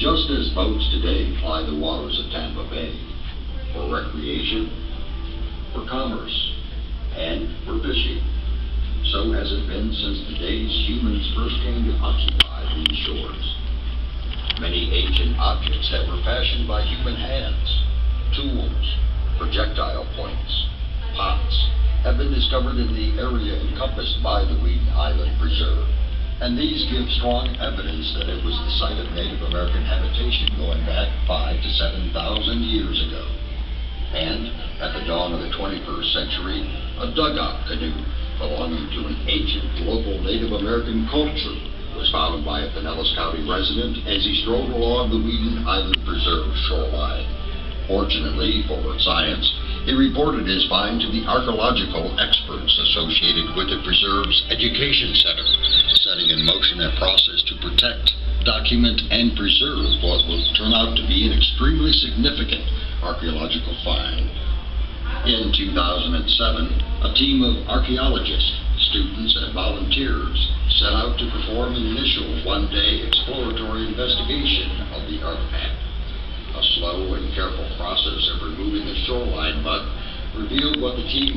Just as boats today ply the waters of Tampa Bay for recreation, for commerce, and for fishing, so has it been since the days humans first came to occupy these shores. Many ancient objects that were fashioned by human hands, tools, projectile points, pots, have been discovered in the area encompassed by the Weedon Island Preserve. And these give strong evidence that it was the site of Native American habitation going back 5,000 to 7,000 years ago. And at the dawn of the 21st century, a dugout canoe belonging to an ancient local Native American culture was found by a Pinellas County resident as he strolled along the Weedon Island Preserve shoreline. Fortunately for science, he reported his find to the archaeological experts associated with the preserve's education center, setting in motion a process to protect, document, and preserve what will turn out to be an extremely significant archaeological find. In 2007, a team of archaeologists, students, and volunteers set out to perform an initial one-day exploratory investigation of the artifact. A slow and careful process of removing the shoreline mud revealed what the team